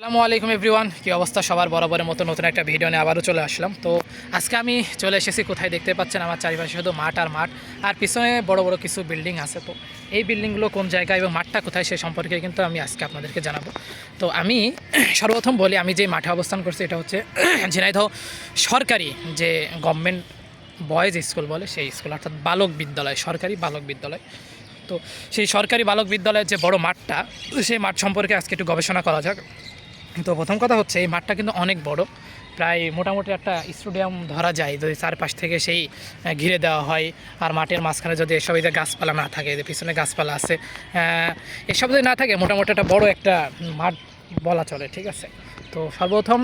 আসসালামু আলাইকুম এভরিওয়ান, কি অবস্থা সবার? বরাবরের মতো নতুন একটা ভিডিও নিয়ে আবারও চলে আসলাম। তো আজকে আমি চলে এসেছি কোথায় দেখতে পাচ্ছেন আমার চারিপাশে শুধু মাঠ আর মাঠ, আর পিছনে বড় বড় কিছু বিল্ডিং আছে। তো এই বিল্ডিংগুলো কোন জায়গায় এবং মাঠটা কোথায় সে সম্পর্কে কিন্তু আমি আজকে আপনাদেরকে জানাবো। তো আমি সর্বপ্রথম বলি, আমি যে মাঠে অবস্থান করছি এটা হচ্ছে ঝিনাইদহ সরকারি যে গভর্নমেন্ট বয়েজ স্কুল বলে সেই স্কুল, অর্থাৎ বালক বিদ্যালয়, সরকারি বালক বিদ্যালয়। তো সেই সরকারি বালক বিদ্যালয়ের যে বড় মাঠটা, সেই মাঠ সম্পর্কে আজকে একটু গবেষণা করা যাক। তো প্রথম কথা হচ্ছে এই মাঠটা কিন্তু অনেক বড়, প্রায় মোটামুটি একটা স্টেডিয়াম ধরা যায় যদি চারপাশ থেকে সেই ঘিরে দেওয়া হয়। আর মাঠের মাঝখানে যদি এসব এই যে গাছপালা না থাকে, যে পিছনে গাছপালা আছে, এসব যদি না থাকে মোটামুটি একটা বড় একটা মাঠ বলা চলে, ঠিক আছে। তো সর্বপ্রথম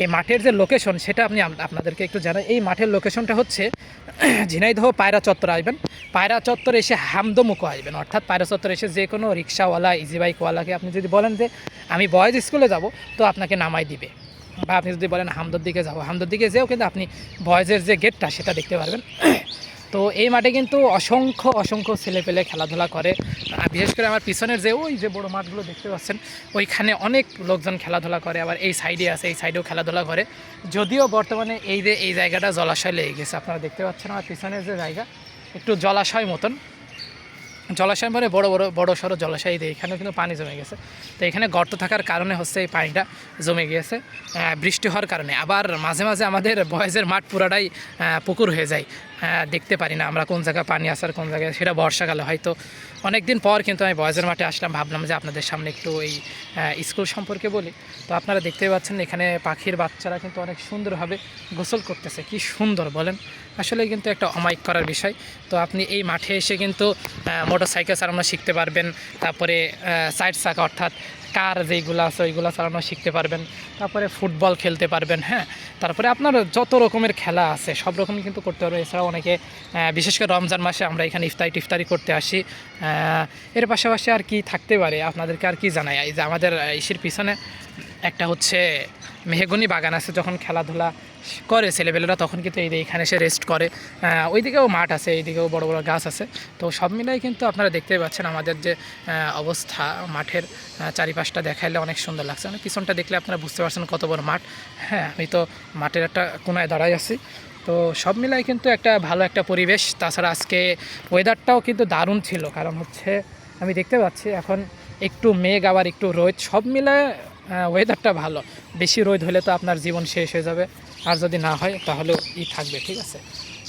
এই মাঠের যে লোকেশন সেটা আমি আপনাদেরকে একটু জানাই। এই মাঠের লোকেশনটা হচ্ছে ঝিনাইদহ পায়রা চত্বর আসবেন, পায়রা চত্বর এসে হামদমুখো আসবেন, অর্থাৎ পায়রা চত্বর এসে যে কোনো রিক্সাওয়ালা ইজি বাইকওয়ালাকে আপনি যদি বলেন যে আমি বয়েজ স্কুলে যাব, তো আপনাকে নামাই দিবে। বা আপনি যদি বলেন হামদর দিকে যাবো, হামদর দিকে যেও কিন্তু আপনি বয়েজের যে গেটটা সেটা দেখতে পারবেন। তো এই মাঠে কিন্তু অসংখ্য অসংখ্য ছেলেপেলে খেলাধুলা করে। বিশেষ করে আমার পিছনের যে ওই যে বড় মাঠগুলো দেখতে পাচ্ছেন, ওইখানে অনেক লোকজন খেলাধুলা করে। আবার এই সাইডে আছে, এই সাইডেও খেলাধুলা করে। যদিও বর্তমানে এই জায়গাটা জলাশয় লেগে গেছে, আপনারা দেখতে পাচ্ছেন আমার পিছনের যে জায়গা একটু জলাশয় মতন, জলাশয় মানে বড় সড়ো জলাশয়। এখানেও কিন্তু পানি জমে গেছে। তো এখানে গর্ত থাকার কারণে হচ্ছে এই পানিটা জমে গিয়েছে বৃষ্টি হওয়ার কারণে। আবার মাঝে মাঝে আমাদের বয়েজের মাঠ পুরাটাই পুকুর হয়ে যায়, দেখতে পারি না আমরা কোন জায়গায় পানি আসার কোন জায়গায়, সেটা বর্ষাকালে হয়তো। অনেক দিন পর কিন্তু আমি বয়েজের মাঠে আসলাম, ভাবলাম যে আপনাদের সামনে একটু এই স্কুল সম্পর্কে বলি। তো আপনারা দেখতেই পাচ্ছেন এখানে পাখির বাচ্চারা কিন্তু অনেক সুন্দরভাবে গোসল করতেছে। কি সুন্দর বলেন, আসলে কিন্তু একটা অমায়িক করার বিষয়। তো আপনি এই মাঠে এসে কিন্তু মোটর সাইকেল চালানো শিখতে পারবেন, তারপরে সাইড চাকা অর্থাৎ কার যেইগুলো আছে ওইগুলো চালানো শিখতে পারবেন, তারপরে ফুটবল খেলতে পারবেন, হ্যাঁ। তারপরে আপনার যত রকমের খেলা আছে সব রকমই কিন্তু করতে পারবেন। এছাড়াও অনেকে বিশেষ করে রমজান মাসে আমরা এখানে ইফতারি করতে আসি। এর পাশাপাশি আর কি থাকতে পারে আপনাদেরকে আর কি জানাই, এই যে আমাদের ইসের পিছনে একটা হচ্ছে মেহগনি বাগান আছে। যখন খেলাধুলা করে ছেলেপেলেরা তখন কিন্তু এইখানে এসে রেস্ট করে। ওইদিকেও মাঠ আছে, এইদিকেও বড় বড় গাছ আছে। তো সব মিলাই কিন্তু আপনারা দেখতেই পাচ্ছেন আমাদের যে অবস্থা, মাঠের চারিপাশটা দেখাইলে অনেক সুন্দর লাগছে। মানে পিছনটা দেখলে আপনারা বুঝতে পারছেন কত বড় মাঠ। হ্যাঁ, আমি তো মাঠের একটা কোনায় দাঁড়াই আছি। তো সব মিলাই কিন্তু একটা ভালো একটা পরিবেশ। তাছাড়া আজকে ওয়েদারটাও কিন্তু দারুণ ছিল, কারণ হচ্ছে আমি দেখতে পাচ্ছি এখন একটু মেঘ আবার একটু রোদ, সব মিলায় ওয়েদারটা ভালো। বেশি রোদ হলে তো আপনার জীবন শেষ হয়ে যাবে, আর যদি না হয় তাহলেও থাকবে, ঠিক আছে।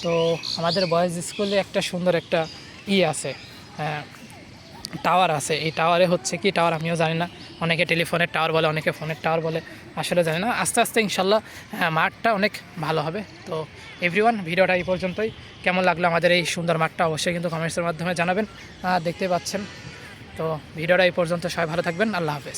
তো আমাদের বয়েজ স্কুলে একটা সুন্দর একটা আছে, টাওয়ার আছে। এই টাওয়ারে হচ্ছে কি টাওয়ার আমিও জানি না, অনেকে টেলিফোনের টাওয়ার বলে, অনেকে ফোনের টাওয়ার বলে, আসলে জানি না। আস্তে আস্তে ইনশাল্লাহ মাঠটা অনেক ভালো হবে। তো এভরিওয়ান, ভিডিওটা এই পর্যন্তই। কেমন লাগলো আমাদের এই সুন্দর মাঠটা অবশ্যই কিন্তু কমেন্টসের মাধ্যমে জানাবেন। দেখতে পাচ্ছেন। তো ভিডিওটা এই পর্যন্ত, সবাই ভালো থাকবেন, আল্লাহ হাফেজ।